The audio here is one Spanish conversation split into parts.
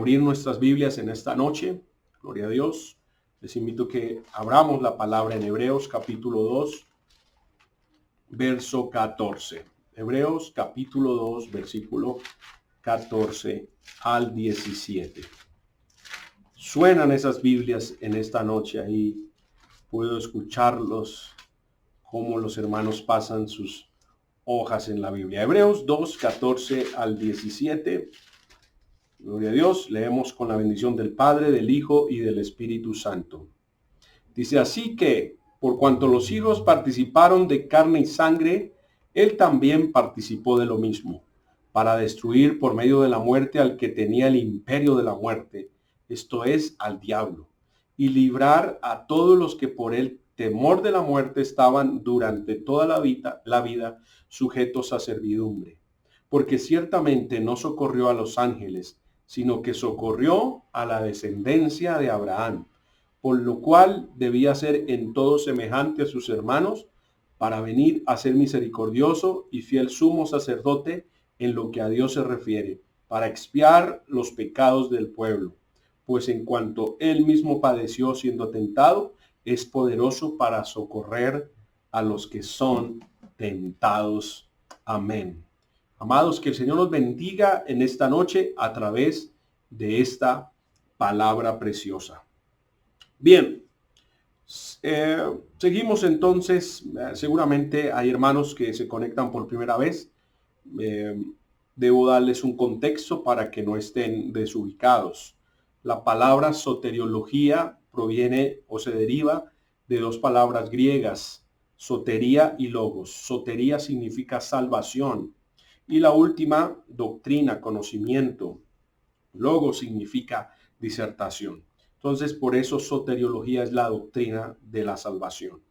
abrir nuestras Biblias en esta noche. Gloria a Dios. Les invito a que abramos la palabra en Hebreos capítulo 2, verso 14. Hebreos capítulo 2, versículo 14 al 17. Suenan esas Biblias en esta noche ahí. Puedo escucharlos, cómo los hermanos pasan sus hojas en la Biblia. Hebreos 2, 14 al 17. Gloria a Dios. Leemos con la bendición del Padre, del Hijo y del Espíritu Santo. Dice así que, por cuanto los hijos participaron de carne y sangre, él también participó de lo mismo, para destruir por medio de la muerte al que tenía el imperio de la muerte, esto es, al diablo, y librar a todos los que por el temor de la muerte estaban durante toda la vida sujetos a servidumbre. Porque ciertamente no socorrió a los ángeles, sino que socorrió a la descendencia de Abraham, por lo cual debía ser en todo semejante a sus hermanos, para venir a ser misericordioso y fiel sumo sacerdote en lo que a Dios se refiere, para expiar los pecados del pueblo. Pues en cuanto él mismo padeció siendo tentado, es poderoso para socorrer a los que son tentados. Amén. Amados, que el Señor nos bendiga en esta noche a través de esta palabra preciosa. Bien, seguimos entonces. Seguramente hay hermanos que se conectan por primera vez. Debo darles un contexto para que no estén desubicados. La palabra soteriología proviene o se deriva de dos palabras griegas, sotería y logos. Sotería significa salvación y la última, doctrina, conocimiento. Logos significa disertación. Entonces, por eso soteriología es la doctrina de la salvación.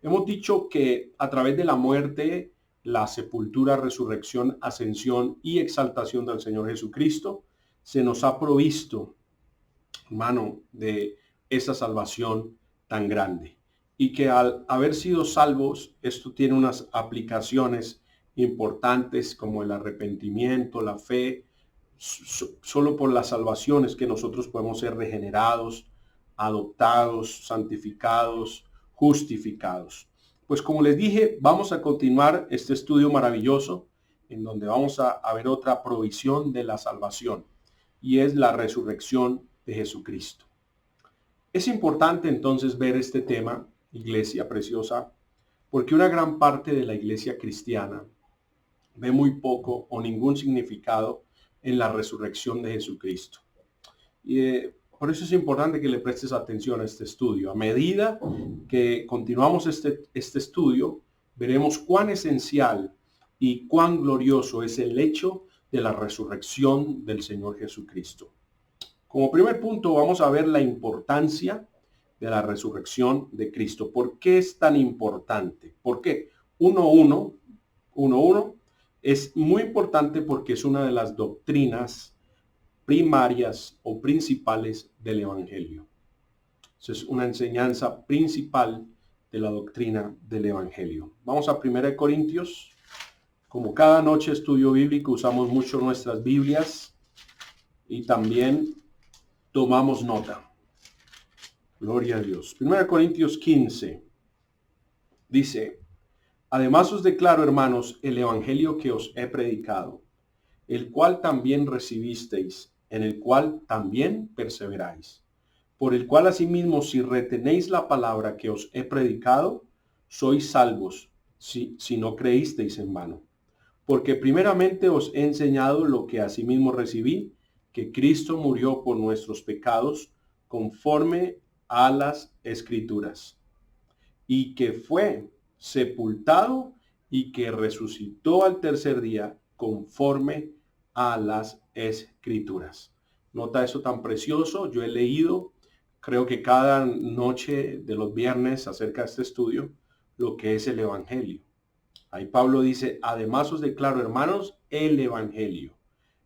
Hemos dicho que a través de la muerte, la sepultura, resurrección, ascensión y exaltación del Señor Jesucristo, se nos ha provisto, hermano, de esa salvación tan grande. Y que al haber sido salvos, esto tiene unas aplicaciones importantes como el arrepentimiento, la fe. Solo por las salvaciones que nosotros podemos ser regenerados, adoptados, santificados, justificados. Pues como les dije, vamos a continuar este estudio maravilloso en donde vamos a ver otra provisión de la salvación y es la resurrección de Jesucristo. Es importante entonces ver este tema, iglesia preciosa, porque una gran parte de la iglesia cristiana ve muy poco o ningún significado en la resurrección de Jesucristo. Y por eso es importante que le prestes atención a este estudio. A medida que continuamos este estudio, veremos cuán esencial y cuán glorioso es el hecho de la resurrección del Señor Jesucristo. Como primer punto, vamos a ver la importancia de la resurrección de Cristo. ¿Por qué es tan importante? ¿Por qué? 1.1 es muy importante porque es una de las doctrinas primarias o principales del Evangelio. Es una enseñanza principal de la doctrina del Evangelio. Vamos a 1 Corintios. Como cada noche estudio bíblico, usamos mucho nuestras Biblias y también tomamos nota. Gloria a Dios. 1 Corintios 15 dice: además os declaro, hermanos, el evangelio que os he predicado, el cual también recibisteis, en el cual también perseveráis, por el cual asimismo si retenéis la palabra que os he predicado, sois salvos, si no creísteis en vano. Porque primeramente os he enseñado lo que asimismo recibí, que Cristo murió por nuestros pecados, conforme a las Escrituras, y que fue sepultado y que resucitó al tercer día conforme a las Escrituras. Nota eso tan precioso. Yo he leído, creo que cada noche de los viernes acerca de este estudio, lo que es el Evangelio. Ahí Pablo dice: además os declaro, hermanos, el Evangelio.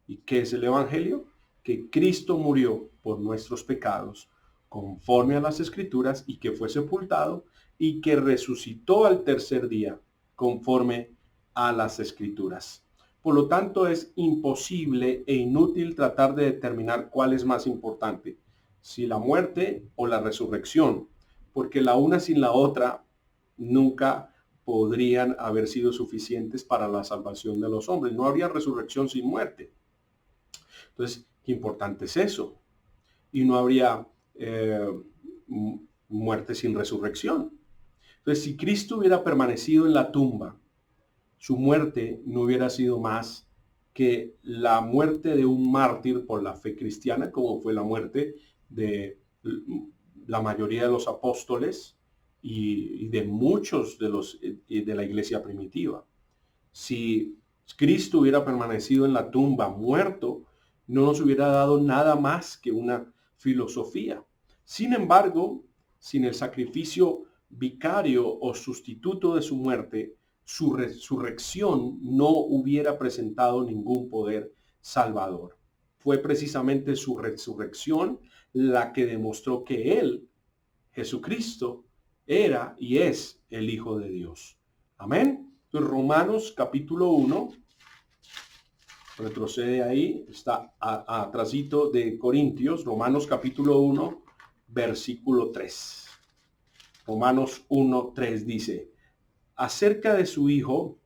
¿Y qué es el Evangelio? Que Cristo murió por nuestros pecados conforme a las Escrituras y que fue sepultado y que resucitó al tercer día conforme a las Escrituras. Por lo tanto, es imposible e inútil tratar de determinar cuál es más importante, si la muerte o la resurrección, porque la una sin la otra nunca podrían haber sido suficientes para la salvación de los hombres. No habría resurrección sin muerte. Entonces, qué importante es eso. Y no habría muerte sin resurrección. Entonces, si Cristo hubiera permanecido en la tumba, su muerte no hubiera sido más que la muerte de un mártir por la fe cristiana, como fue la muerte de la mayoría de los apóstoles y de muchos de la iglesia primitiva. Si Cristo hubiera permanecido en la tumba muerto, no nos hubiera dado nada más que una filosofía. Sin embargo, sin el sacrificio vicario o sustituto de su muerte, su resurrección no hubiera presentado ningún poder salvador. Fue precisamente su resurrección la que demostró que Él, Jesucristo, era y es el Hijo de Dios. Amén. Entonces, Romanos capítulo 1, retrocede ahí, está atrasito de Corintios, Romanos capítulo 1, versículo 3. Romanos 1, 3 dice, acerca de su Hijo,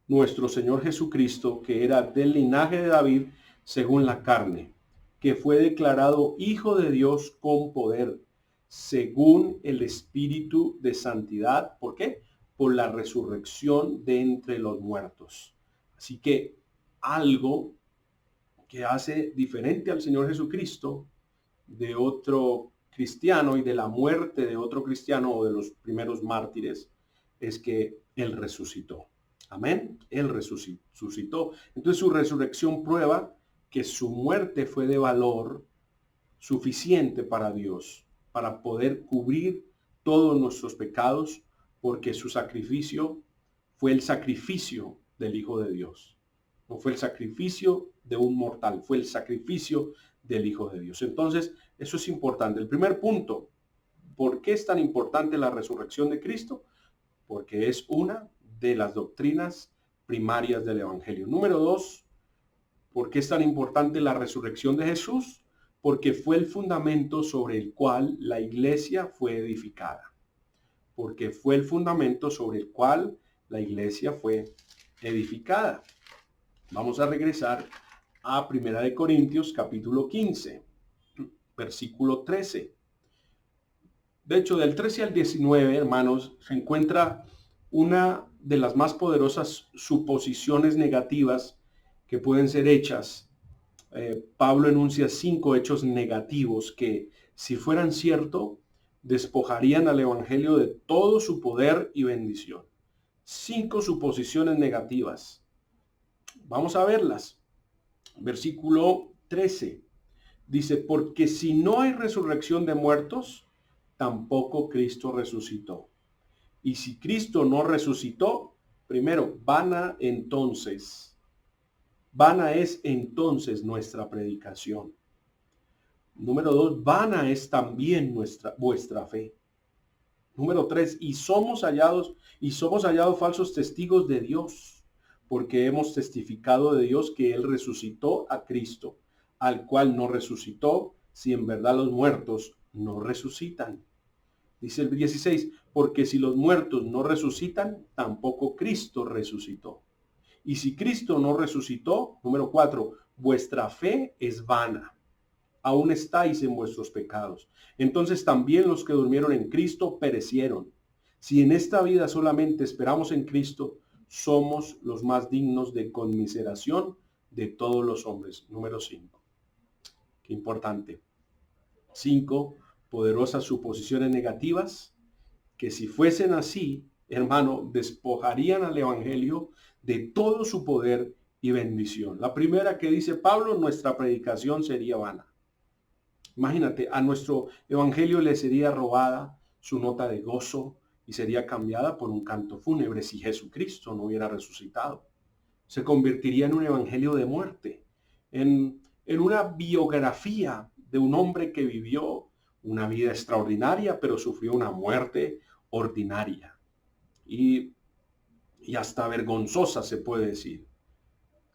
nuestro Señor Jesucristo, que era del linaje de David según la carne, que fue declarado Hijo de Dios con poder, según el Espíritu de santidad. ¿Por qué? Por la resurrección de entre los muertos. Así que algo que hace diferente al Señor Jesucristo de otro cristiano y de la muerte de otro cristiano o de los primeros mártires es que Él resucitó. Amén. Él resucitó. Entonces su resurrección prueba que su muerte fue de valor suficiente para Dios, para poder cubrir todos nuestros pecados, porque su sacrificio fue el sacrificio del Hijo de Dios. No fue el sacrificio de un mortal, fue el sacrificio del Hijo de Dios. Entonces, eso es importante. El primer punto, ¿por qué es tan importante la resurrección de Cristo? Porque es una de las doctrinas primarias del Evangelio. Número 2, ¿por qué es tan importante la resurrección de Jesús? Porque fue el fundamento sobre el cual la iglesia fue edificada. Porque fue el fundamento sobre el cual la iglesia fue edificada. Vamos a regresar a 1 Corintios capítulo 15, versículo 13. De hecho, del 13 al 19, hermanos, se encuentra una de las más poderosas suposiciones negativas que pueden ser hechas. Pablo enuncia 5 hechos negativos que, si fueran cierto, despojarían al evangelio de todo su poder y bendición. 5 suposiciones negativas. Vamos a verlas. Versículo 13 dice, porque si no hay resurrección de muertos, tampoco Cristo resucitó. Y si Cristo no resucitó, primero, vana es entonces nuestra predicación. Número 2, vana es también vuestra fe. Número 3, y somos hallados falsos testigos de Dios, porque hemos testificado de Dios que Él resucitó a Cristo, al cual no resucitó, si en verdad los muertos no resucitan. Dice el 16, porque si los muertos no resucitan, tampoco Cristo resucitó. Y si Cristo no resucitó, número 4, vuestra fe es vana. Aún estáis en vuestros pecados. Entonces también los que durmieron en Cristo perecieron. Si en esta vida solamente esperamos en Cristo, somos los más dignos de conmiseración de todos los hombres. Número 5. Qué importante. 5 poderosas suposiciones negativas que, si fuesen así, hermano, despojarían al evangelio de todo su poder y bendición. La primera que dice Pablo, nuestra predicación sería vana. Imagínate, a nuestro evangelio le sería robada su nota de gozo y sería cambiada por un canto fúnebre si Jesucristo no hubiera resucitado. Se convertiría en un evangelio de muerte, en una biografía de un hombre que vivió una vida extraordinaria, pero sufrió una muerte ordinaria y hasta vergonzosa, se puede decir.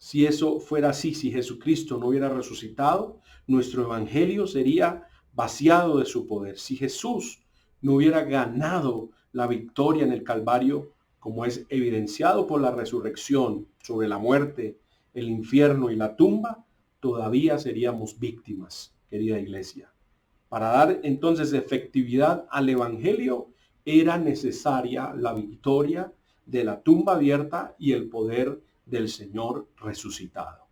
Si eso fuera así, si Jesucristo no hubiera resucitado, nuestro evangelio sería vaciado de su poder. Si Jesús no hubiera ganado la victoria en el Calvario, como es evidenciado por la resurrección sobre la muerte, el infierno y la tumba, todavía seríamos víctimas, querida iglesia. Para dar entonces efectividad al evangelio, era necesaria la victoria de la tumba abierta y el poder del Señor resucitado.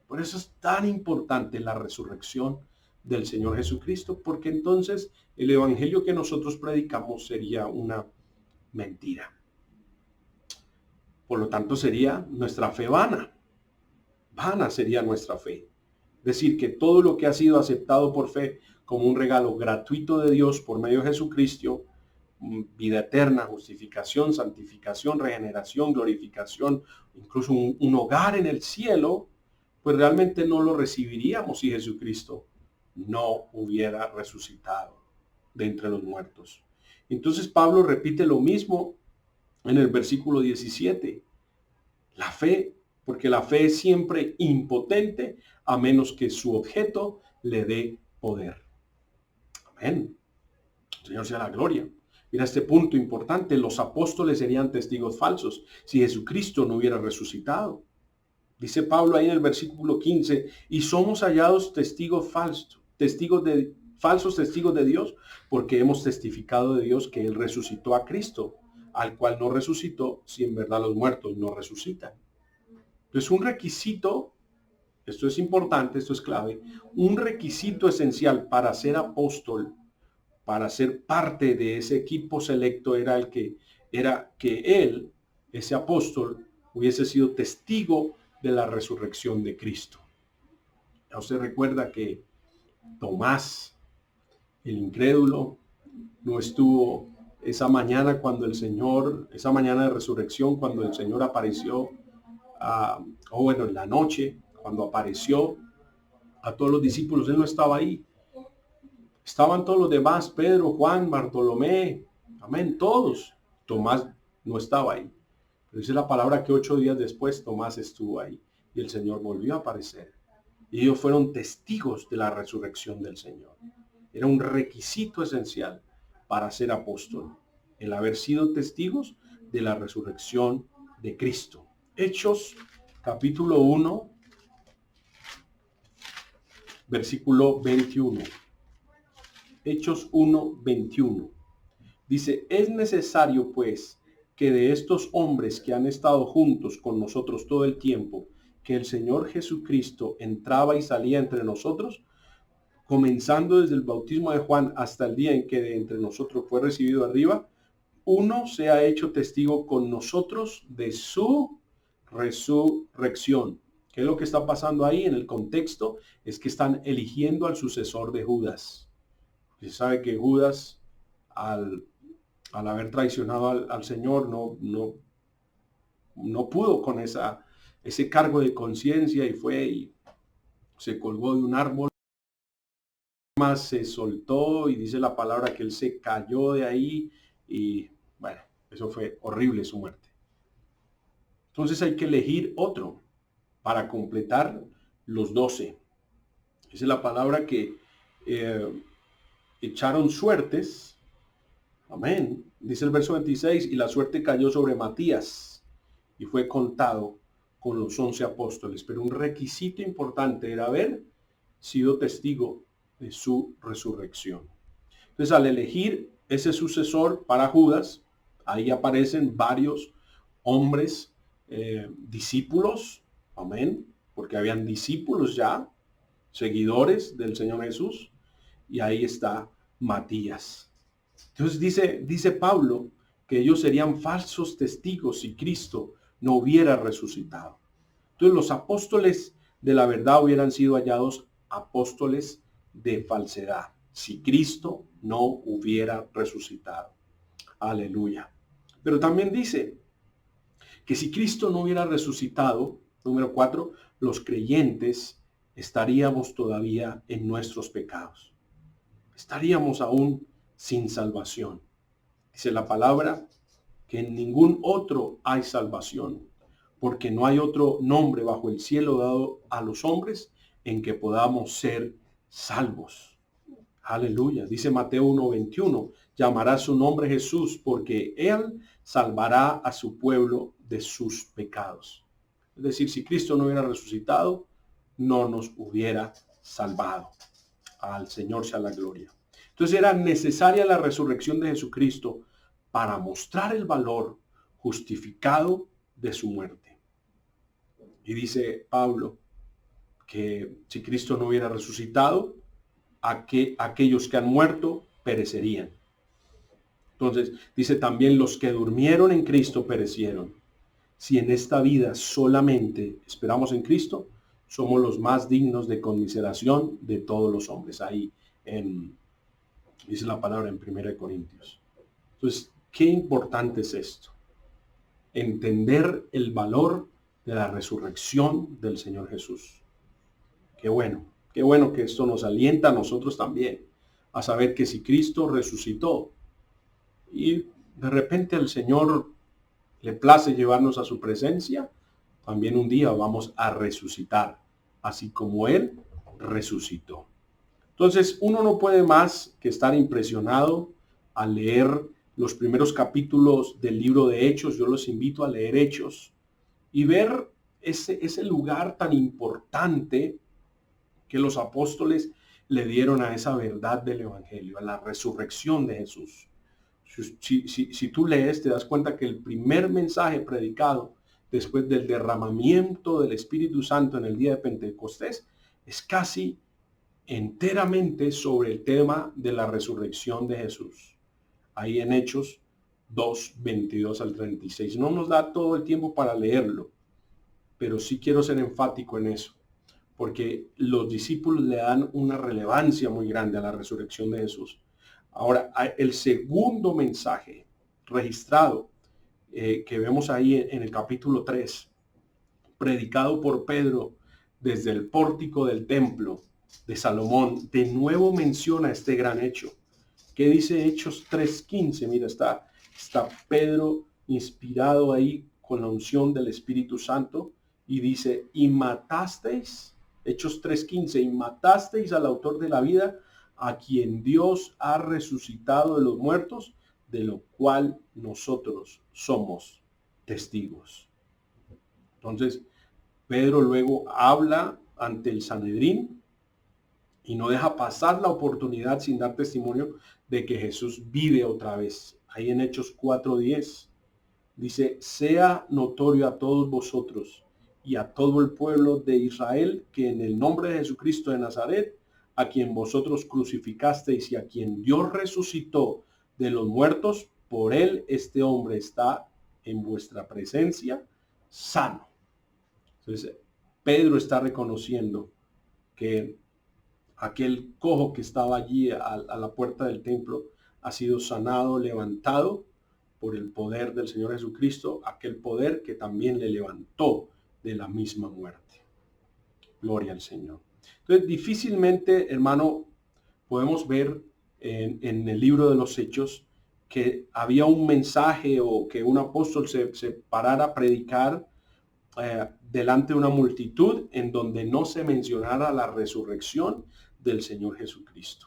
Por eso es tan importante la resurrección del Señor Jesucristo, porque entonces el evangelio que nosotros predicamos sería una mentira. Por lo tanto, sería nuestra fe vana. Vana sería nuestra fe. Es decir, que todo lo que ha sido aceptado por fe como un regalo gratuito de Dios por medio de Jesucristo, vida eterna, justificación, santificación, regeneración, glorificación, incluso un hogar en el cielo, pues realmente no lo recibiríamos si Jesucristo no hubiera resucitado de entre los muertos. Entonces Pablo repite lo mismo en el versículo 17. La fe, porque la fe es siempre impotente a menos que su objeto le dé poder. Amén. Señor sea la gloria. Mira este punto importante. Los apóstoles serían testigos falsos si Jesucristo no hubiera resucitado. Dice Pablo ahí en el versículo 15, y somos hallados testigos falsos, falsos testigos de Dios, porque hemos testificado de Dios que Él resucitó a Cristo, al cual no resucitó si en verdad los muertos no resucitan. Entonces un requisito, esto es importante, esto es clave, un requisito esencial para ser apóstol, para ser parte de ese equipo selecto era que él, ese apóstol, hubiese sido testigo de la resurrección de Cristo. Ya usted recuerda que Tomás, el incrédulo, no estuvo esa mañana esa mañana de resurrección, cuando el Señor apareció, en la noche, cuando apareció a todos los discípulos, él no estaba ahí. Estaban todos los demás, Pedro, Juan, Bartolomé, amén, todos. Tomás no estaba ahí. Pero dice la palabra que 8 días después Tomás estuvo ahí y el Señor volvió a aparecer. Y ellos fueron testigos de la resurrección del Señor. Era un requisito esencial para ser apóstol, el haber sido testigos de la resurrección de Cristo. Hechos capítulo 1, versículo 21. Hechos 1, 21. Dice, es necesario pues que de estos hombres que han estado juntos con nosotros todo el tiempo, que el Señor Jesucristo entraba y salía entre nosotros, comenzando desde el bautismo de Juan hasta el día en que de entre nosotros fue recibido arriba, uno se ha hecho testigo con nosotros de su resurrección. ¿Qué es lo que está pasando ahí en el contexto? Es que están eligiendo al sucesor de Judas. Se sabe que Judas, al haber traicionado al Señor, no pudo con ese cargo de conciencia y fue y se colgó de un árbol, más se soltó y dice la palabra que él se cayó de ahí y bueno, eso fue horrible su muerte. Entonces hay que elegir otro para completar los 12. Dice la palabra que echaron suertes. Amén. Dice el verso 26, y la suerte cayó sobre Matías y fue contado con los 11 apóstoles. Pero un requisito importante era haber sido testigo de su resurrección. Entonces, al elegir ese sucesor para Judas, ahí aparecen varios hombres, discípulos, amén, porque habían discípulos ya, seguidores del Señor Jesús, y ahí está Matías. Entonces dice Pablo que ellos serían falsos testigos si Cristo no hubiera resucitado. Entonces los apóstoles de la verdad hubieran sido hallados apóstoles de falsedad si Cristo no hubiera resucitado. Aleluya. Pero también dice que si Cristo no hubiera resucitado, número 4, los creyentes estaríamos todavía en nuestros pecados. Estaríamos aún sin salvación. Dice la palabra que en ningún otro hay salvación, porque no hay otro nombre bajo el cielo dado a los hombres en que podamos ser salvos. Aleluya. Dice Mateo 1:21, llamará su nombre Jesús, porque él salvará a su pueblo de sus pecados. Es decir, si Cristo no hubiera resucitado, no nos hubiera salvado. Al Señor sea la gloria. Entonces era necesaria la resurrección de Jesucristo para mostrar el valor justificado de su muerte. Y dice Pablo que si Cristo no hubiera resucitado, aquellos que han muerto perecerían. Entonces dice también, los que durmieron en Cristo perecieron. Si en esta vida solamente esperamos en Cristo, somos los más dignos de conmiseración de todos los hombres. Ahí dice la palabra en 1 Corintios. Entonces, qué importante es esto. Entender el valor de la resurrección del Señor Jesús. Qué bueno que esto nos alienta a nosotros también a saber que si Cristo resucitó y de repente el Señor le place llevarnos a su presencia, también un día vamos a resucitar, así como Él resucitó. Entonces, uno no puede más que estar impresionado al leer los primeros capítulos del libro de Hechos. Yo los invito a leer Hechos y ver ese lugar tan importante que los apóstoles le dieron a esa verdad del Evangelio, a la resurrección de Jesús. Si tú lees, te das cuenta que el primer mensaje predicado después del derramamiento del Espíritu Santo en el día de Pentecostés es casi enteramente sobre el tema de la resurrección de Jesús. Ahí en Hechos 2, 22 al 36. No nos da todo el tiempo para leerlo, pero sí quiero ser enfático en eso, porque los discípulos le dan una relevancia muy grande a la resurrección de Jesús. Ahora, el segundo mensaje registrado que vemos ahí en el capítulo 3, predicado por Pedro desde el pórtico del templo de Salomón, de nuevo menciona este gran hecho. ¿Qué dice Hechos 3:15? Mira, está Pedro inspirado ahí con la unción del Espíritu Santo y dice, y matasteis, Hechos 3:15, y matasteis al autor de la vida, a quien Dios ha resucitado de los muertos, de lo cual nosotros somos testigos. Entonces, Pedro luego habla ante el Sanedrín y no deja pasar la oportunidad sin dar testimonio de que Jesús vive otra vez. Ahí en Hechos 4:10 dice, sea notorio a todos vosotros y a todo el pueblo de Israel que en el nombre de Jesucristo de Nazaret, a quien vosotros crucificasteis y a quien Dios resucitó de los muertos, por él este hombre está en vuestra presencia sano. Entonces, Pedro está reconociendo que aquel cojo que estaba allí a la puerta del templo ha sido sanado, levantado por el poder del Señor Jesucristo, aquel poder que también le levantó de la misma muerte. Gloria al Señor. Entonces, difícilmente, hermano, podemos ver en el libro de los Hechos que había un mensaje o que un apóstol se parara a predicar delante de una multitud en donde no se mencionara la resurrección del Señor Jesucristo.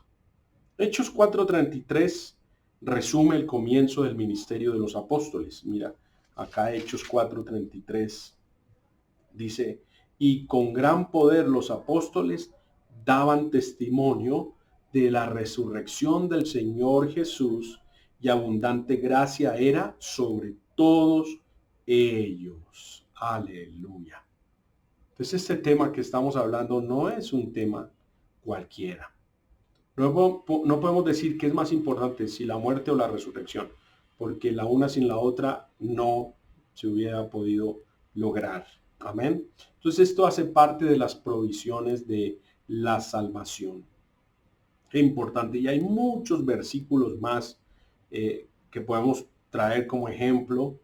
Hechos 4:33 resume el comienzo del ministerio de los apóstoles. Mira, acá Hechos 4:33 dice, y con gran poder los apóstoles daban testimonio de la resurrección del Señor Jesús, y abundante gracia era sobre todos ellos. Aleluya. Entonces este tema que estamos hablando no es un tema cualquiera. No podemos decir que es más importante si la muerte o la resurrección, porque la una sin la otra no se hubiera podido lograr. Amén. Entonces esto hace parte de las provisiones de la salvación. Qué importante. Y hay muchos versículos más que podemos traer como ejemplo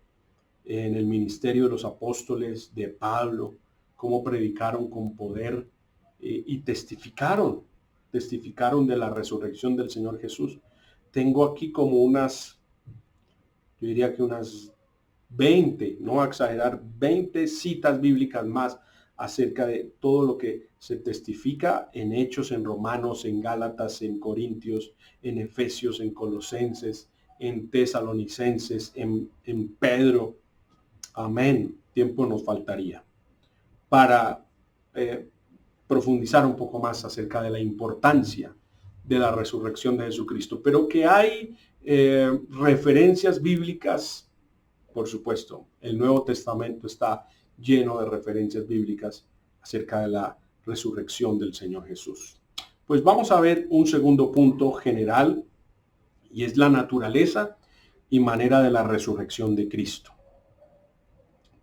en el ministerio de los apóstoles de Pablo, cómo predicaron con poder y testificaron de la resurrección del Señor Jesús. Tengo aquí como yo diría que unas 20, no voy a exagerar, 20 citas bíblicas más acerca de todo lo que se testifica en Hechos, en Romanos, en Gálatas, en Corintios, en Efesios, en Colosenses, en Tesalonicenses, en Pedro. Amén. Tiempo nos faltaría para profundizar un poco más acerca de la importancia de la resurrección de Jesucristo. Pero que hay referencias bíblicas, por supuesto. El Nuevo Testamento está lleno de referencias bíblicas acerca de la resurrección del Señor Jesús. Pues vamos a ver un segundo punto general, y es la naturaleza y manera de la resurrección de Cristo.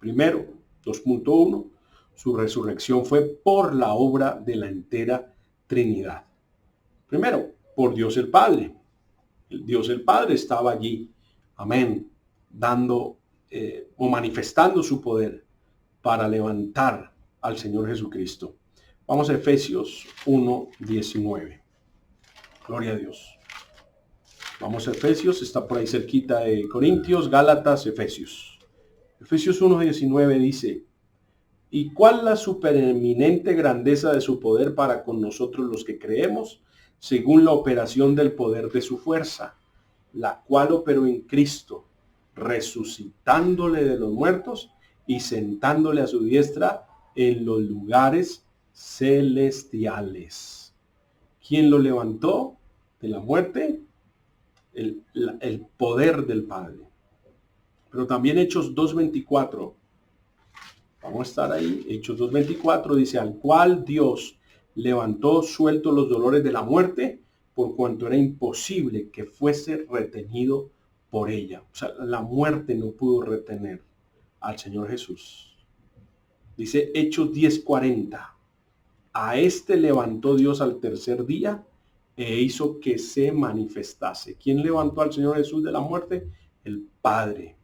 Primero, 2.1, su resurrección fue por la obra de la entera Trinidad. Primero, por Dios el Padre. El Dios el Padre estaba allí, amén, dando o manifestando su poder para levantar al Señor Jesucristo. Vamos a Efesios 1:19. Gloria a Dios. Vamos a Efesios, está por ahí cerquita de Corintios, Gálatas, Efesios. Efesios 1:19 dice: ¿y cuál la supereminente grandeza de su poder para con nosotros los que creemos, según la operación del poder de su fuerza, la cual operó en Cristo, resucitándole de los muertos y sentándole a su diestra en los lugares celestiales? ¿Quién lo levantó de la muerte? El poder del Padre. Pero también Hechos 2:24. Vamos a estar ahí. Hechos 2:24 dice: al cual Dios levantó sueltos los dolores de la muerte, por cuanto era imposible que fuese retenido por ella. O sea, la muerte no pudo retener al Señor Jesús. Dice Hechos 10:40. A este levantó Dios al tercer día e hizo que se manifestase. ¿Quién levantó al Señor Jesús de la muerte? El Padre.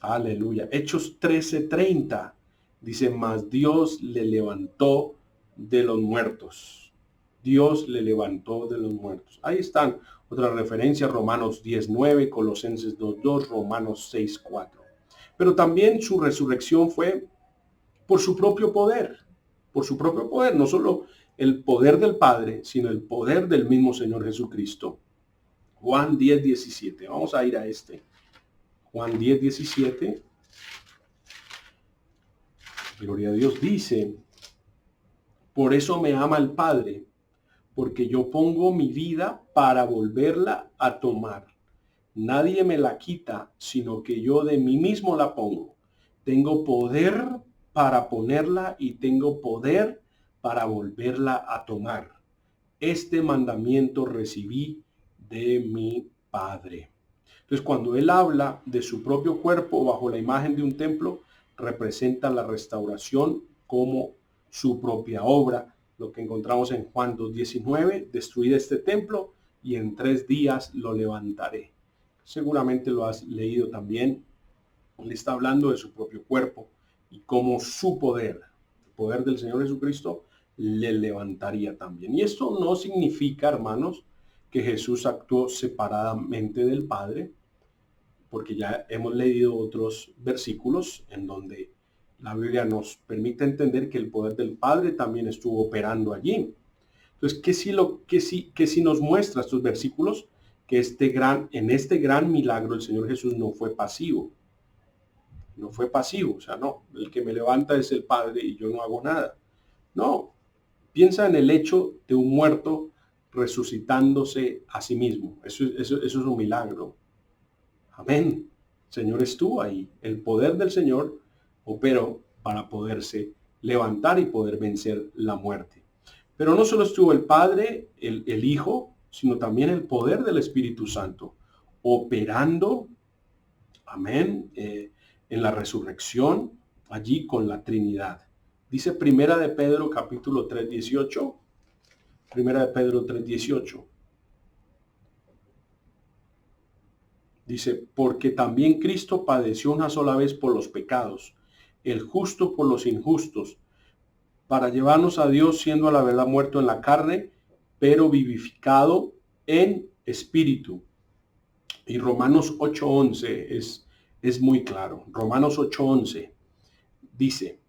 Aleluya. Hechos 13:30 dice: mas Dios le levantó de los muertos. Dios le levantó de los muertos. Ahí están otras referencias: Romanos 10:9, Colosenses 2:2, Romanos 6:4. Pero también su resurrección fue por su propio poder. Por su propio poder, no solo el poder del Padre, sino el poder del mismo Señor Jesucristo. Juan 10:17. Vamos a ir a este. Juan 10:17. Gloria a Dios. Dice: por eso me ama el Padre, porque yo pongo mi vida para volverla a tomar. Nadie me la quita, sino que yo de mí mismo la pongo. Tengo poder para ponerla y tengo poder para volverla a tomar. Este mandamiento recibí de mi Padre. Entonces, cuando él habla de su propio cuerpo bajo la imagen de un templo, representa la restauración como su propia obra. Lo que encontramos en Juan 2:19, destruid este templo y en 3 días lo levantaré. Seguramente lo has leído también. Él está hablando de su propio cuerpo y cómo su poder, el poder del Señor Jesucristo, le levantaría también. Y esto no significa, hermanos, que Jesús actuó separadamente del Padre, porque ya hemos leído otros versículos en donde la Biblia nos permite entender que el poder del Padre también estuvo operando allí. Entonces, ¿qué sí nos muestra estos versículos? Que en este gran milagro el Señor Jesús no fue pasivo. No fue pasivo, o sea, no, el que me levanta es el Padre y yo no hago nada. No, piensa en el hecho de un muerto resucitándose a sí mismo. Eso es un milagro. Amén. El Señor estuvo ahí. El poder del Señor operó para poderse levantar y poder vencer la muerte. Pero no solo estuvo el Padre, el Hijo, sino también el poder del Espíritu Santo operando, amén, en la resurrección, allí con la Trinidad. Dice Primera de Pedro capítulo 3:18. Primera de Pedro 3:18. Dice: porque también Cristo padeció una sola vez por los pecados, el justo por los injustos, para llevarnos a Dios, siendo a la verdad muerto en la carne, pero vivificado en espíritu. Y Romanos 8:11 es es muy claro. Romanos 8:11 dice,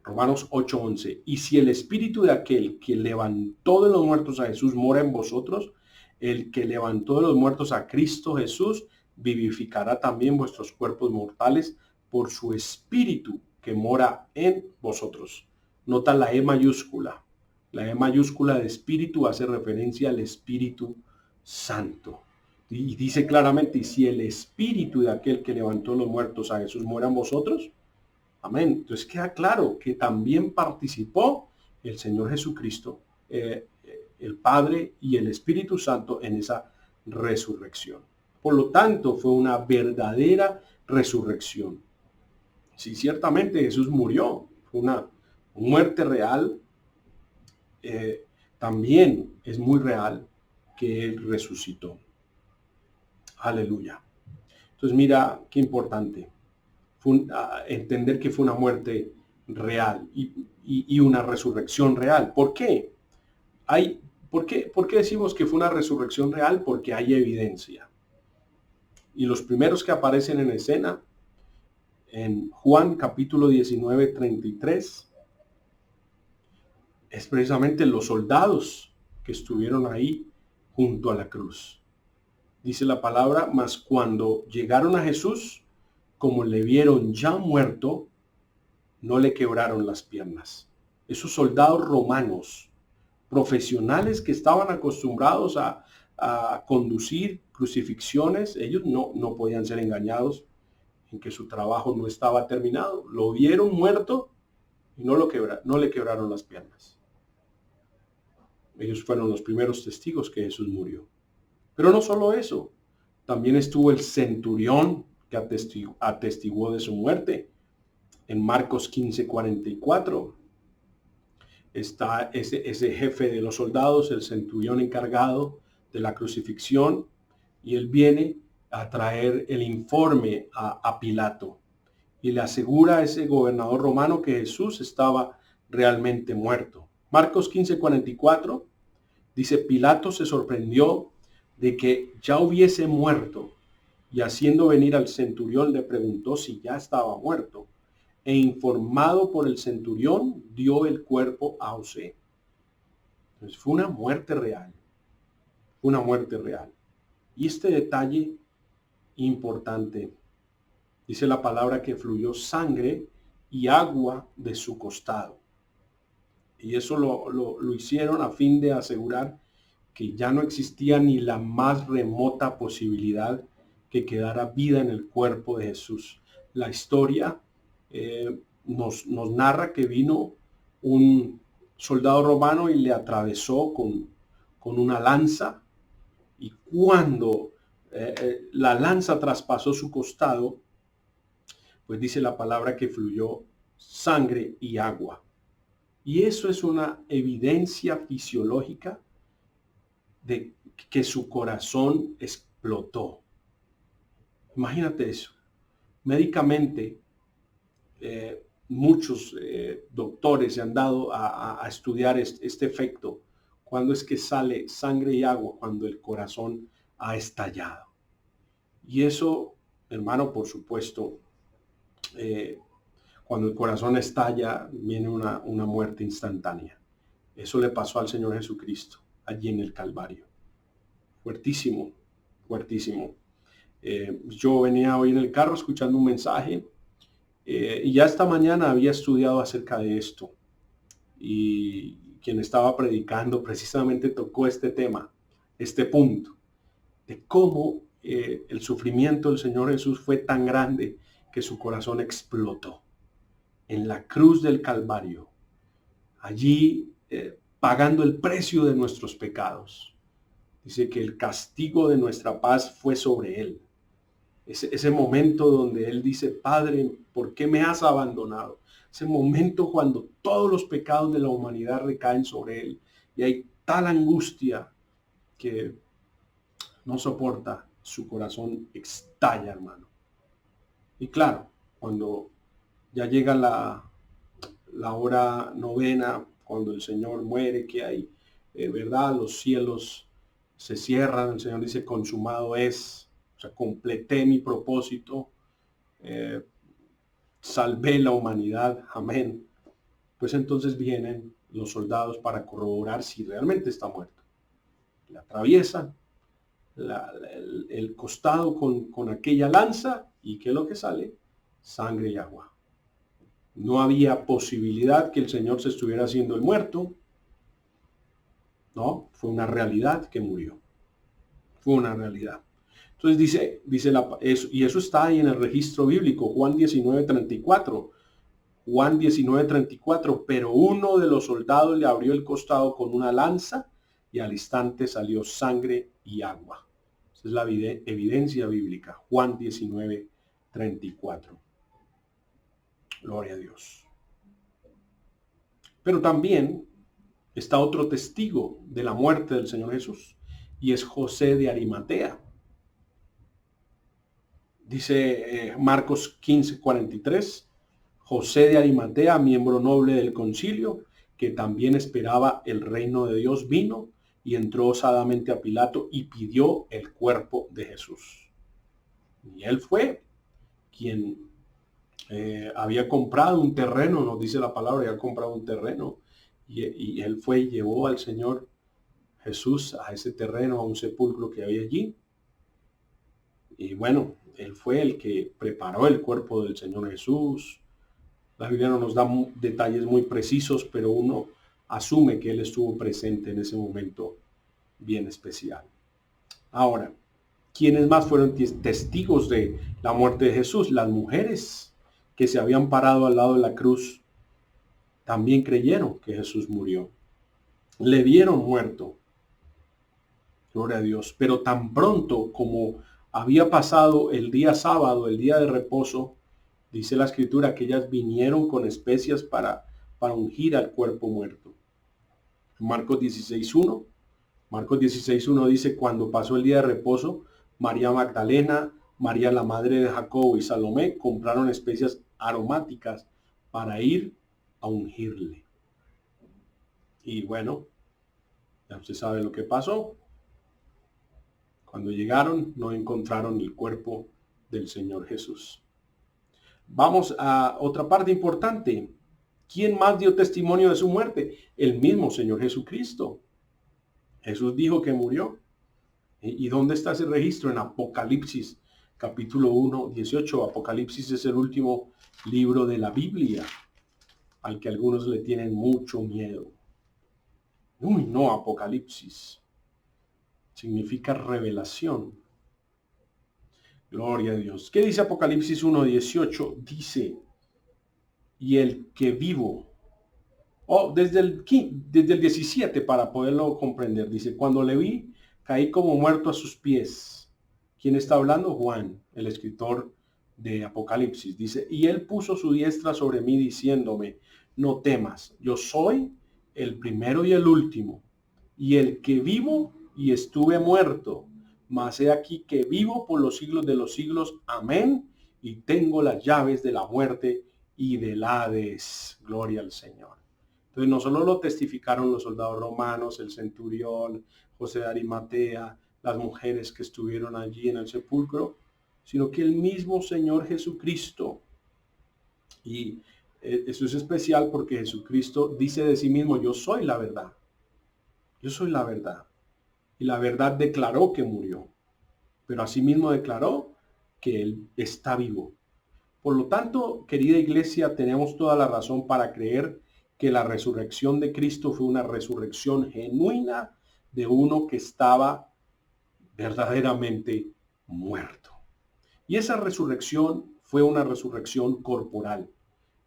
Romanos 8:11, y si el espíritu de aquel que levantó de los muertos a Jesús mora en vosotros, el que levantó de los muertos a Cristo Jesús vivificará también vuestros cuerpos mortales por su espíritu que mora en vosotros. Nota la E mayúscula. La E mayúscula de espíritu hace referencia al Espíritu Santo. Y dice claramente, y si el espíritu de aquel que levantó de los muertos a Jesús mora en vosotros, amén. Entonces queda claro que también participó el Señor Jesucristo, el Padre y el Espíritu Santo en esa resurrección. Por lo tanto, fue una verdadera resurrección. Sí, ciertamente Jesús murió, fue una muerte real. También es muy real que Él resucitó. Aleluya. Entonces mira qué importante. Entender que fue una muerte real y una resurrección real. ¿Por qué? ¿Por qué decimos que fue una resurrección real? Porque hay evidencia. Y los primeros que aparecen en escena, en Juan capítulo 19, 33, es precisamente los soldados que estuvieron ahí junto a la cruz. Dice la palabra, mas cuando llegaron a Jesús, como le vieron ya muerto, no le quebraron las piernas. Esos soldados romanos, profesionales que estaban acostumbrados a conducir crucifixiones, ellos no podían ser engañados en que su trabajo no estaba terminado. Lo vieron muerto y no le quebraron las piernas. Ellos fueron los primeros testigos que Jesús murió. Pero no solo eso, también estuvo el centurión que atestiguó de su muerte. En Marcos 15:44 está ese jefe de los soldados, el centurión encargado de la crucifixión, y él viene a traer el informe a Pilato y le asegura a ese gobernador romano que Jesús estaba realmente muerto. Marcos 15:44 dice, Pilato se sorprendió de que ya hubiese muerto y haciendo venir al centurión le preguntó si ya estaba muerto. E informado por el centurión, dio el cuerpo a José. Entonces fue una muerte real, una muerte real. Y este detalle importante, dice la palabra que fluyó sangre y agua de su costado. Y eso lo hicieron a fin de asegurar que ya no existía ni la más remota posibilidad que quedara vida en el cuerpo de Jesús. La historia nos narra que vino un soldado romano y le atravesó con una lanza, y cuando la lanza traspasó su costado, pues dice la palabra que fluyó sangre y agua. Y eso es una evidencia fisiológica de que su corazón explotó. Imagínate eso. Médicamente, muchos doctores se han dado a estudiar este efecto. Cuando es que sale sangre y agua, cuando el corazón ha estallado. Y eso, hermano, por supuesto, cuando el corazón estalla, viene una muerte instantánea. Eso le pasó al Señor Jesucristo, allí en el Calvario. Fuertísimo, fuertísimo. Yo venía hoy en el carro escuchando un mensaje y ya esta mañana había estudiado acerca de esto. Y quien estaba predicando precisamente tocó este tema, este punto, de cómo el sufrimiento del Señor Jesús fue tan grande que su corazón explotó en la cruz del Calvario, allí pagando el precio de nuestros pecados. Dice que el castigo de nuestra paz fue sobre él. Ese momento donde él dice, Padre, ¿por qué me has abandonado? Ese momento cuando todos los pecados de la humanidad recaen sobre él y hay tal angustia que no soporta, su corazón estalla, hermano. Y claro, cuando ya llega la hora novena, cuando el Señor muere, que hay, ¿verdad? Los cielos se cierran, el Señor dice, consumado es, o sea, completé mi propósito. salvé la humanidad, amén, pues entonces vienen los soldados para corroborar si realmente está muerto. Le atraviesan el costado con aquella lanza y ¿qué es lo que sale? Sangre y agua. No había posibilidad que el Señor se estuviera haciendo el muerto. No, fue una realidad que murió. Fue una realidad. Entonces dice y eso está ahí en el registro bíblico, Juan 19:34. Juan 19:34, pero uno de los soldados le abrió el costado con una lanza y al instante salió sangre y agua. Esa es la evidencia bíblica. Juan 19:34. Gloria a Dios. Pero también está otro testigo de la muerte del Señor Jesús y es José de Arimatea. Dice Marcos 15:43, José de Arimatea, miembro noble del concilio, que también esperaba el reino de Dios, vino y entró osadamente a Pilato y pidió el cuerpo de Jesús. Y él fue quien había comprado un terreno, nos dice la palabra, había comprado un terreno, y él fue y llevó al Señor Jesús a ese terreno, a un sepulcro que había allí. Y bueno, él fue el que preparó el cuerpo del Señor Jesús. La Biblia no nos da detalles muy precisos, pero uno asume que él estuvo presente en ese momento bien especial. Ahora, ¿quiénes más fueron testigos de la muerte de Jesús? Las mujeres que se habían parado al lado de la cruz también creyeron que Jesús murió. Le vieron muerto. Gloria a Dios. Pero tan pronto como había pasado el día sábado, el día de reposo, dice la escritura que ellas vinieron con especias para ungir al cuerpo muerto. Marcos 16:1. Marcos 16:1 dice, cuando pasó el día de reposo, María Magdalena, María la madre de Jacobo y Salomé compraron especias aromáticas para ir a ungirle. Y bueno, ya usted sabe lo que pasó. Cuando llegaron, no encontraron el cuerpo del Señor Jesús. Vamos a otra parte importante. ¿Quién más dio testimonio de su muerte? El mismo Señor Jesucristo. Jesús dijo que murió. ¿Y dónde está ese registro? En Apocalipsis, capítulo 1, 18. Apocalipsis es el último libro de la Biblia, al que algunos le tienen mucho miedo. Uy, no, Apocalipsis significa revelación. Gloria a Dios. ¿Qué dice Apocalipsis 1:18? Dice, y el que vivo, desde el 17 para poderlo comprender, dice, cuando le vi, caí como muerto a sus pies. ¿Quién está hablando? Juan, el escritor de Apocalipsis. Dice, y él puso su diestra sobre mí diciéndome, no temas, yo soy el primero y el último, y el que vivo y estuve muerto, mas he aquí que vivo por los siglos de los siglos. Amén. Y tengo las llaves de la muerte y del Hades. Gloria al Señor. Entonces no solo lo testificaron los soldados romanos, el centurión, José de Arimatea, las mujeres que estuvieron allí en el sepulcro, sino que el mismo Señor Jesucristo. Y eso es especial porque Jesucristo dice de sí mismo, yo soy la verdad. Yo soy la verdad. Y la verdad declaró que murió, pero asimismo declaró que él está vivo. Por lo tanto, querida iglesia, tenemos toda la razón para creer que la resurrección de Cristo fue una resurrección genuina de uno que estaba verdaderamente muerto. Y esa resurrección fue una resurrección corporal.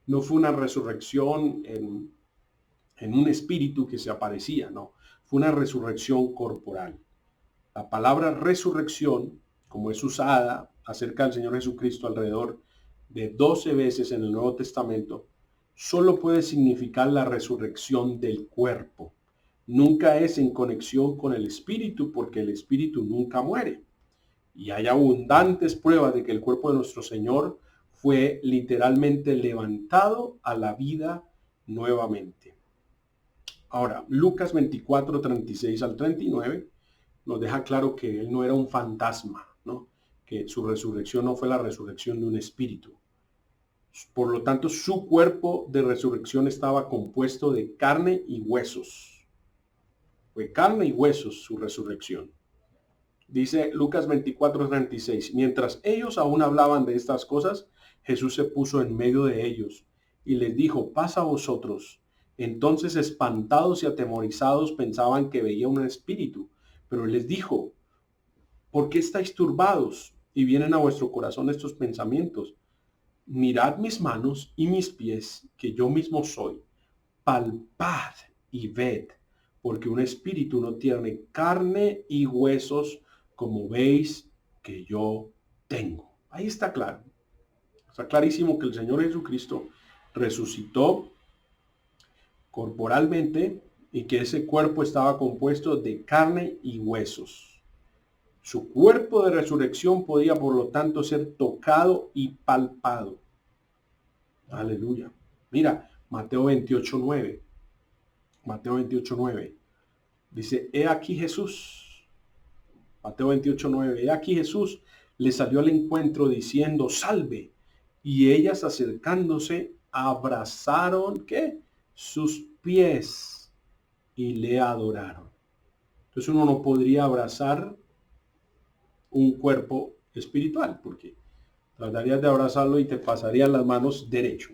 No fue una resurrección en un espíritu que se aparecía, no. Fue una resurrección corporal. La palabra resurrección, como es usada acerca del Señor Jesucristo alrededor de 12 veces en el Nuevo Testamento, solo puede significar la resurrección del cuerpo. Nunca es en conexión con el espíritu, porque el espíritu nunca muere. Y hay abundantes pruebas de que el cuerpo de nuestro Señor fue literalmente levantado a la vida nuevamente. Ahora, Lucas 24, 36 al 39 nos deja claro que él no era un fantasma, ¿no? que su resurrección no fue la resurrección de un espíritu. Por lo tanto, su cuerpo de resurrección estaba compuesto de carne y huesos. Fue carne y huesos su resurrección. Dice Lucas 24:36. Mientras ellos aún hablaban de estas cosas, Jesús se puso en medio de ellos y les dijo, paz a vosotros. Entonces, espantados y atemorizados, pensaban que veía un espíritu. Pero él les dijo, ¿por qué estáis turbados y vienen a vuestro corazón estos pensamientos? Mirad mis manos y mis pies, que yo mismo soy. Palpad y ved, porque un espíritu no tiene carne y huesos, como veis que yo tengo. Ahí está claro. Está clarísimo que el Señor Jesucristo resucitó corporalmente y que ese cuerpo estaba compuesto de carne y huesos. Su cuerpo de resurrección podía, por lo tanto, ser tocado y palpado. Aleluya. Mira, Mateo 28:9. Mateo 28:9. Dice, he aquí Jesús. Mateo 28:9. He aquí Jesús le salió al encuentro diciendo, salve. Y ellas acercándose abrazaron, ¿qué? Sus pies y le adoraron. Entonces uno no podría abrazar un cuerpo espiritual porque tratarías de abrazarlo y te pasarían las manos derecho.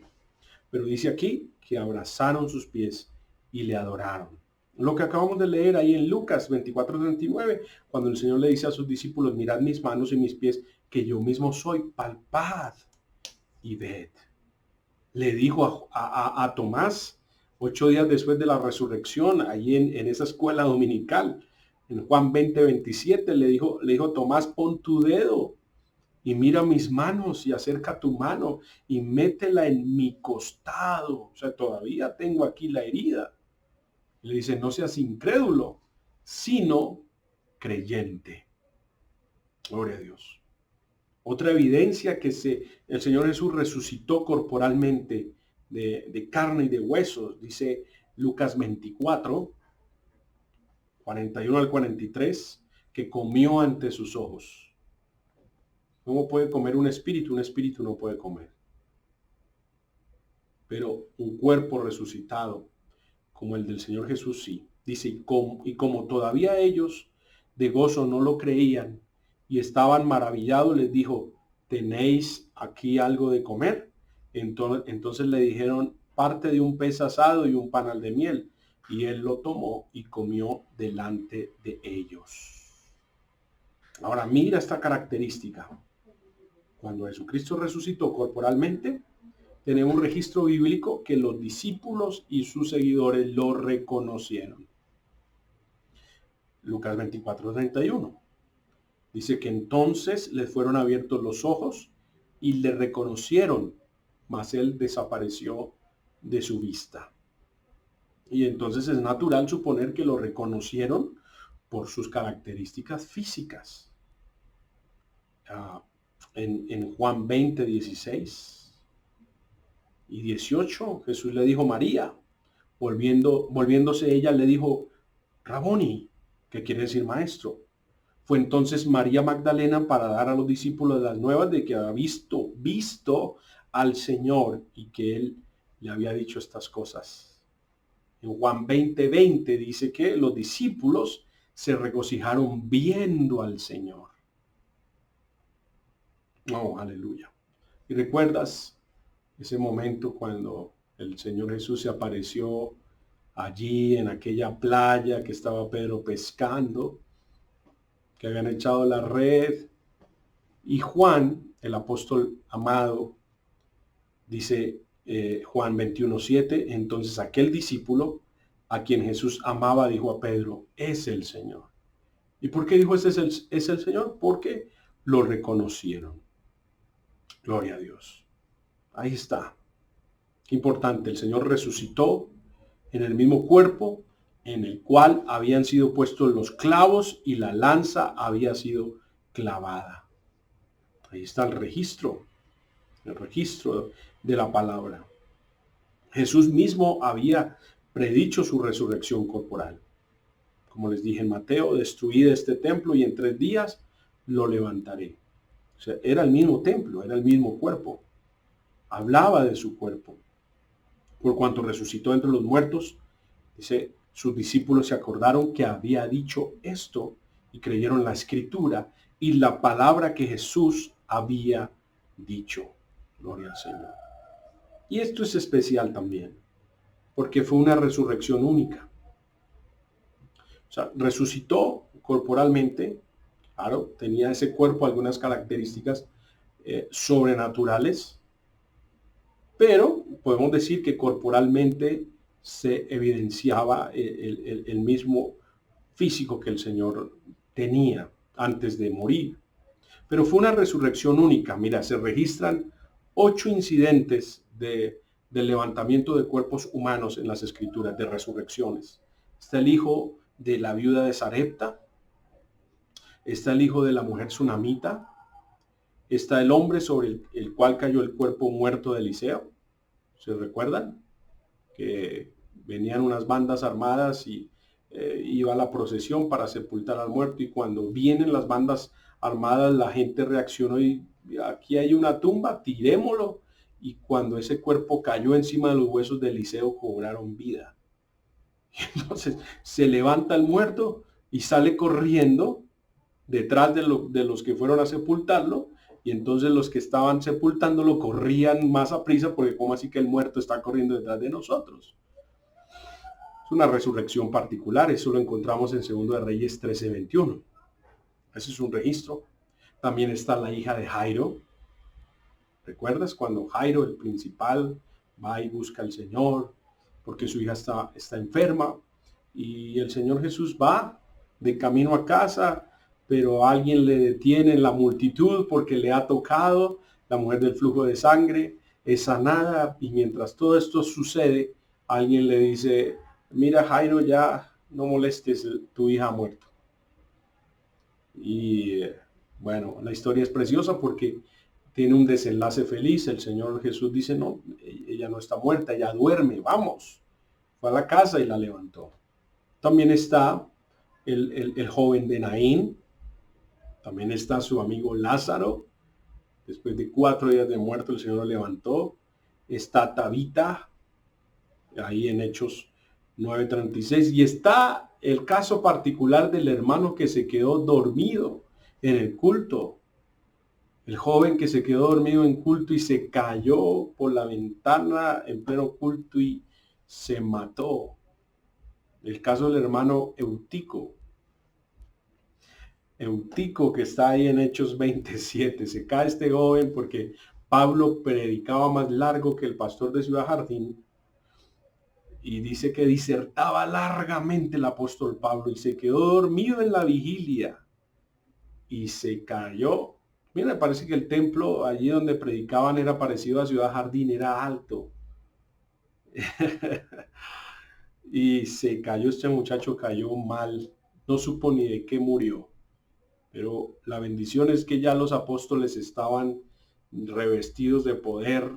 Pero dice aquí que abrazaron sus pies y le adoraron. Lo que acabamos de leer ahí en Lucas 24:39, cuando el Señor le dice a sus discípulos, mirad mis manos y mis pies, que yo mismo soy, palpad y ved. Le dijo a Tomás, 8 días después de la resurrección, ahí en esa escuela dominical, en Juan 20:27, le dijo, Tomás, pon tu dedo y mira mis manos y acerca tu mano y métela en mi costado. O sea, todavía tengo aquí la herida. Y le dice, no seas incrédulo, sino creyente. Gloria a Dios. Otra evidencia que el Señor Jesús resucitó corporalmente de carne y de huesos, dice Lucas 24, 41 al 43, que comió ante sus ojos. ¿Cómo puede comer un espíritu? Un espíritu no puede comer. Pero un cuerpo resucitado, como el del Señor Jesús, sí. Dice, y como todavía ellos de gozo no lo creían y estaban maravillados, les dijo, ¿tenéis aquí algo de comer? Entonces le dijeron, parte de un pez asado y un panal de miel. Y él lo tomó y comió delante de ellos. Ahora mira esta característica. Cuando Jesucristo resucitó corporalmente, tenemos un registro bíblico que los discípulos y sus seguidores lo reconocieron. Lucas 24:31. Dice que entonces les fueron abiertos los ojos y le reconocieron, mas él desapareció de su vista. Y entonces es natural suponer que lo reconocieron por sus características físicas. En Juan 20:16 y 18, Jesús le dijo María, volviéndose ella le dijo, Raboni, que quiere decir maestro. Fue entonces María Magdalena para dar a los discípulos las nuevas de que había visto al Señor y que él le había dicho estas cosas. En Juan 20:20 dice que los discípulos se regocijaron viendo al Señor. Oh, aleluya. ¿Y recuerdas ese momento cuando el Señor Jesús se apareció allí en aquella playa que estaba Pedro pescando, que habían echado la red? Y Juan, el apóstol amado, dice Juan 21:7, entonces aquel discípulo a quien Jesús amaba dijo a Pedro, es el Señor. ¿Y por qué dijo es el Señor? Porque lo reconocieron. Gloria a Dios. Ahí está. Qué importante, el Señor resucitó en el mismo cuerpo en el cual habían sido puestos los clavos y la lanza había sido clavada. Ahí está el registro de la palabra. Jesús mismo había predicho su resurrección corporal. Como les dije en Mateo, destruid este templo y en 3 días lo levantaré. O sea, era el mismo templo, era el mismo cuerpo. Hablaba de su cuerpo. Por cuanto resucitó entre los muertos, dice, sus discípulos se acordaron que había dicho esto y creyeron la escritura y la palabra que Jesús había dicho. Gloria al Señor. Y esto es especial también, porque fue una resurrección única. O sea, resucitó corporalmente, claro, tenía ese cuerpo algunas características sobrenaturales, pero podemos decir que corporalmente se evidenciaba el mismo físico que el Señor tenía antes de morir. Pero fue una resurrección única. Mira, se registran 8 incidentes del levantamiento de cuerpos humanos en las escrituras, de resurrecciones. Está el hijo de la viuda de Sarepta, está el hijo de la mujer tsunamita, está el hombre sobre el cual cayó el cuerpo muerto de Eliseo. ¿Se recuerdan? Que venían unas bandas armadas y iba la procesión para sepultar al muerto, y cuando vienen las bandas armadas la gente reaccionó y aquí hay una tumba, tirémoslo, y cuando ese cuerpo cayó encima de los huesos de Eliseo cobraron vida. Entonces se levanta el muerto y sale corriendo detrás de los que fueron a sepultarlo, y entonces los que estaban sepultándolo corrían más a prisa porque como así que el muerto está corriendo detrás de nosotros. Es una resurrección particular, eso lo encontramos en 2 de Reyes 13:21. Ese es un registro. También está la hija de Jairo. ¿Recuerdas cuando Jairo, el principal, va y busca al Señor porque su hija está enferma? Y el Señor Jesús va de camino a casa, pero alguien le detiene en la multitud porque le ha tocado. La mujer del flujo de sangre es sanada, y mientras todo esto sucede, alguien le dice, mira Jairo, ya no molestes, tu hija ha muerto. Y bueno, la historia es preciosa porque tiene un desenlace feliz. El Señor Jesús dice, no, ella no está muerta, ella duerme, vamos. Fue a la casa y la levantó. También está el joven de Naín, también está su amigo Lázaro. Después de 4 días de muerto el Señor lo levantó. Está Tabita, ahí en Hechos 9:36, y está el caso particular del hermano que se quedó dormido en el culto. El joven que se quedó dormido en culto y se cayó por la ventana en pleno culto y se mató. El caso del hermano Eutico. Eutico, que está ahí en Hechos 27. Se cae este joven porque Pablo predicaba más largo que el pastor de Ciudad Jardín. Y dice que disertaba largamente el apóstol Pablo y se quedó dormido en la vigilia y se cayó. Mira, me parece que el templo allí donde predicaban era parecido a Ciudad Jardín, era alto. Y se cayó, este muchacho cayó mal, no supo ni de qué murió. Pero la bendición es que ya los apóstoles estaban revestidos de poder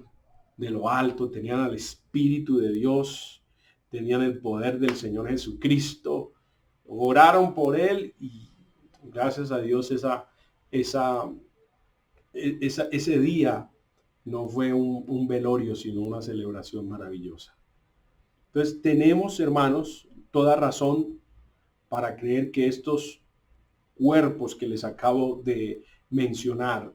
de lo alto, tenían al Espíritu de Dios, tenían el poder del Señor Jesucristo, oraron por él y gracias a Dios ese día no fue un velorio, sino una celebración maravillosa. Entonces tenemos, hermanos, toda razón para creer que estos cuerpos que les acabo de mencionar,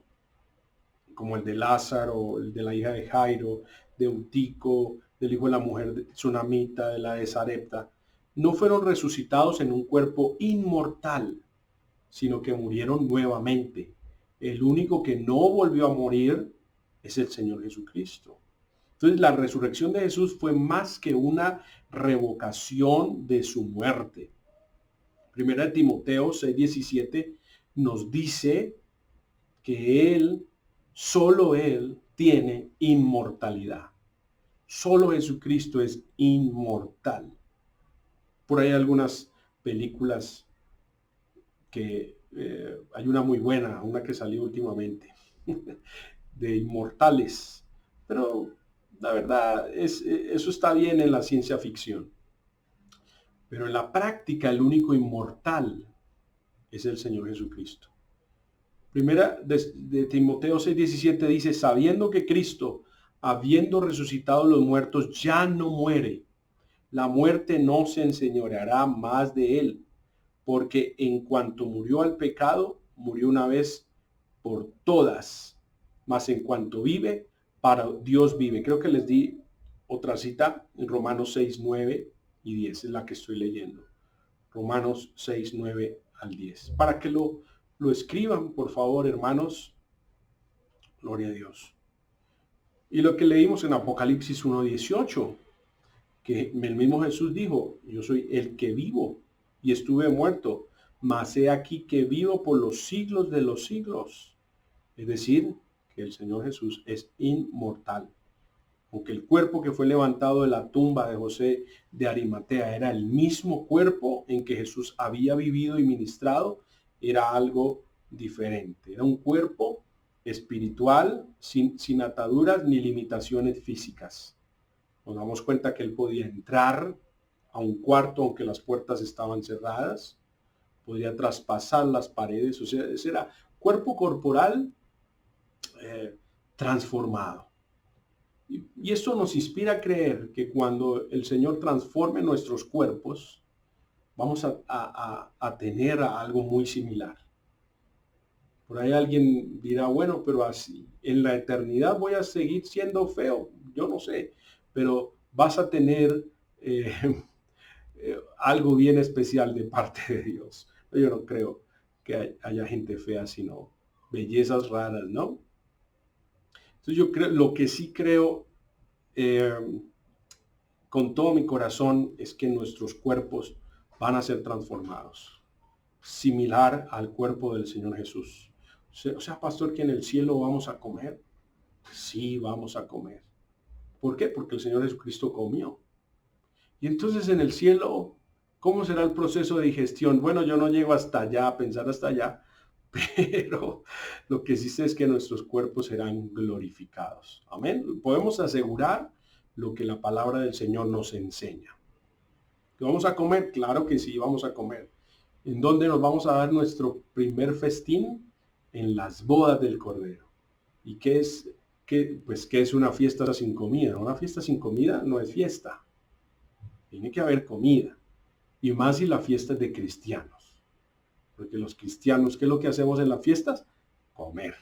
como el de Lázaro, el de la hija de Jairo, de Eutico, del hijo de la mujer tsunamita, de la de Sarepta, no fueron resucitados en un cuerpo inmortal, sino que murieron nuevamente. El único que no volvió a morir es el Señor Jesucristo. Entonces la resurrección de Jesús fue más que una revocación de su muerte. Primera de Timoteo 6:17 nos dice que solo Él tiene inmortalidad. Solo Jesucristo es inmortal. Por ahí hay algunas películas que hay una muy buena, una que salió últimamente, de inmortales. Pero la verdad, eso está bien en la ciencia ficción. Pero en la práctica, el único inmortal es el Señor Jesucristo. Primera de Timoteo 6:17 dice, sabiendo que Cristo, habiendo resucitado los muertos, ya no muere. La muerte no se enseñoreará más de él, porque en cuanto murió al pecado, murió una vez por todas, mas en cuanto vive, para Dios vive. Creo que les di otra cita en Romanos 6:9 y 10, es la que estoy leyendo. Romanos 6:9 al 10. Para que lo escriban, por favor, hermanos. Gloria a Dios. Y lo que leímos en Apocalipsis 1:18, que el mismo Jesús dijo, yo soy el que vivo y estuve muerto, mas he aquí que vivo por los siglos de los siglos. Es decir, que el Señor Jesús es inmortal. Aunque el cuerpo que fue levantado de la tumba de José de Arimatea era el mismo cuerpo en que Jesús había vivido y ministrado, era algo diferente. Era un cuerpo espiritual sin ataduras ni limitaciones físicas. Nos damos cuenta que él podía entrar a un cuarto aunque las puertas estaban cerradas, podía traspasar las paredes, o sea, ese era cuerpo corporal transformado. Y esto nos inspira a creer que cuando el Señor transforme nuestros cuerpos, vamos a tener algo muy similar. Por ahí alguien dirá, bueno, pero así, en la eternidad voy a seguir siendo feo. Yo no sé, pero vas a tener algo bien especial de parte de Dios. Yo no creo que haya gente fea, sino bellezas raras, ¿no? Entonces yo creo, lo que sí creo con todo mi corazón es que nuestros cuerpos van a ser transformados, similar al cuerpo del Señor Jesús. O sea, pastor, que en el cielo vamos a comer. Sí, vamos a comer. ¿Por qué? Porque el Señor Jesucristo comió. Y entonces en el cielo, ¿cómo será el proceso de digestión? Bueno, yo no llego hasta allá, a pensar hasta allá, pero lo que sí sé es que nuestros cuerpos serán glorificados. Amén. Podemos asegurar lo que la palabra del Señor nos enseña. ¿Que vamos a comer? Claro que sí, vamos a comer. ¿En dónde nos vamos a dar nuestro primer festín? En las bodas del Cordero. ¿Y qué es? Pues ¿qué es una fiesta sin comida? Una fiesta sin comida no es fiesta. Tiene que haber comida. Y más si la fiesta es de cristianos. Porque los cristianos, ¿qué es lo que hacemos en las fiestas? Comer.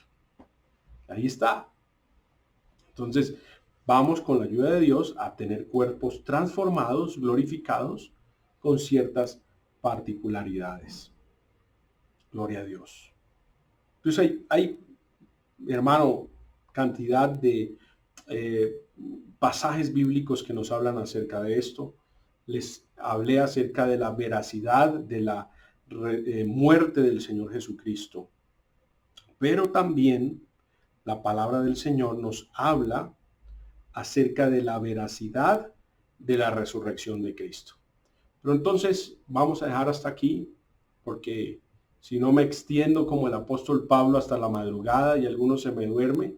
Ahí está. Entonces, vamos con la ayuda de Dios a tener cuerpos transformados, glorificados, con ciertas particularidades. Gloria a Dios. Entonces hay hermano, cantidad de pasajes bíblicos que nos hablan acerca de esto. Les hablé acerca de la veracidad de la muerte del Señor Jesucristo. Pero también la palabra del Señor nos habla acerca de la veracidad de la resurrección de Cristo. Pero entonces vamos a dejar hasta aquí, porque si no me extiendo como el apóstol Pablo hasta la madrugada y algunos se me duerme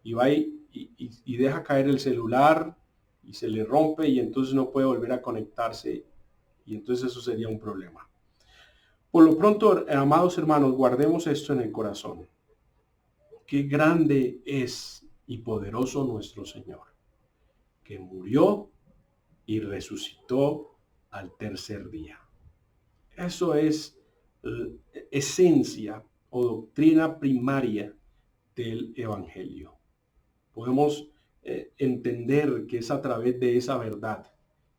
y va y deja caer el celular y se le rompe y entonces no puede volver a conectarse y entonces eso sería un problema. Por lo pronto, amados hermanos, guardemos esto en el corazón. Qué grande es y poderoso nuestro Señor, que murió y resucitó al tercer día. Eso es esencia o doctrina primaria del Evangelio. Podemos entender que es a través de esa verdad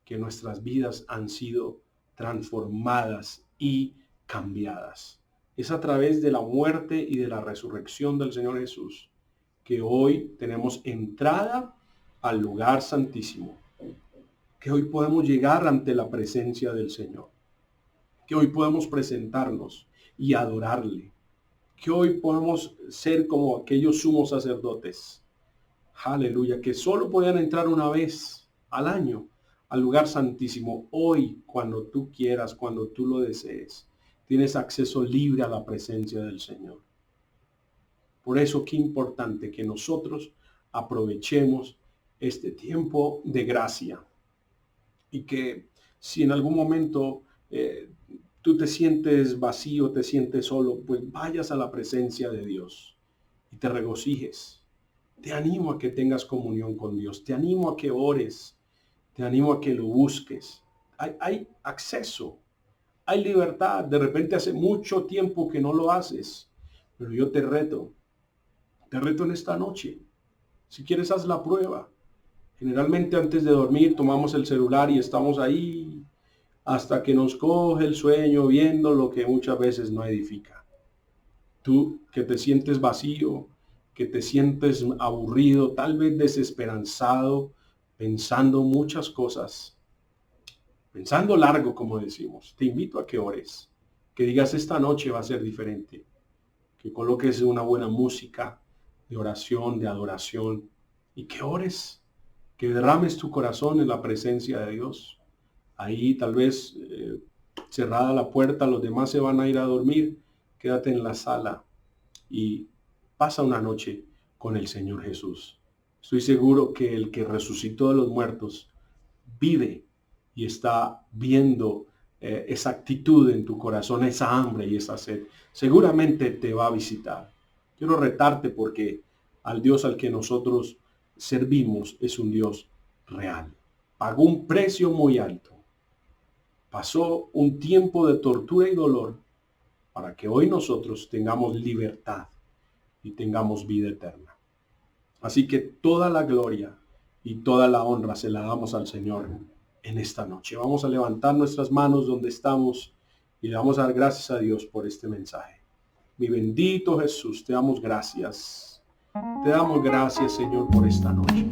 que nuestras vidas han sido transformadas y cambiadas. Es a través de la muerte y de la resurrección del Señor Jesús que hoy tenemos entrada al lugar santísimo, que hoy podemos llegar ante la presencia del Señor, que hoy podemos presentarnos y adorarle, que hoy podemos ser como aquellos sumos sacerdotes, aleluya, que solo podían entrar una vez al año al lugar santísimo. Hoy, cuando tú quieras, cuando tú lo desees, tienes acceso libre a la presencia del Señor. Por eso, qué importante que nosotros aprovechemos este tiempo de gracia y que si en algún momento tú te sientes vacío, te sientes solo, pues vayas a la presencia de Dios y te regocijes. Te animo a que tengas comunión con Dios, te animo a que ores, te animo a que lo busques. Hay acceso, hay libertad. De repente hace mucho tiempo que no lo haces, pero yo te reto en esta noche. Si quieres, haz la prueba. Generalmente antes de dormir tomamos el celular y estamos ahí hasta que nos coge el sueño viendo lo que muchas veces no edifica. Tú que te sientes vacío, que te sientes aburrido, tal vez desesperanzado, pensando muchas cosas, pensando largo, como decimos, te invito a que ores, que digas esta noche va a ser diferente, que coloques una buena música de oración, de adoración y que ores, que derrames tu corazón en la presencia de Dios. Ahí tal vez cerrada la puerta, los demás se van a ir a dormir, quédate en la sala y pasa una noche con el Señor Jesús. Estoy seguro que el que resucitó de los muertos vive y está viendo esa actitud en tu corazón, esa hambre y esa sed. Seguramente te va a visitar. Quiero retarte porque al Dios al que nosotros servimos es un Dios real. Pagó un precio muy alto. Pasó un tiempo de tortura y dolor para que hoy nosotros tengamos libertad y tengamos vida eterna. Así que toda la gloria y toda la honra se la damos al Señor en esta noche. Vamos a levantar nuestras manos donde estamos y le vamos a dar gracias a Dios por este mensaje. Mi bendito Jesús, te damos gracias. Te damos gracias, Señor, por esta noche.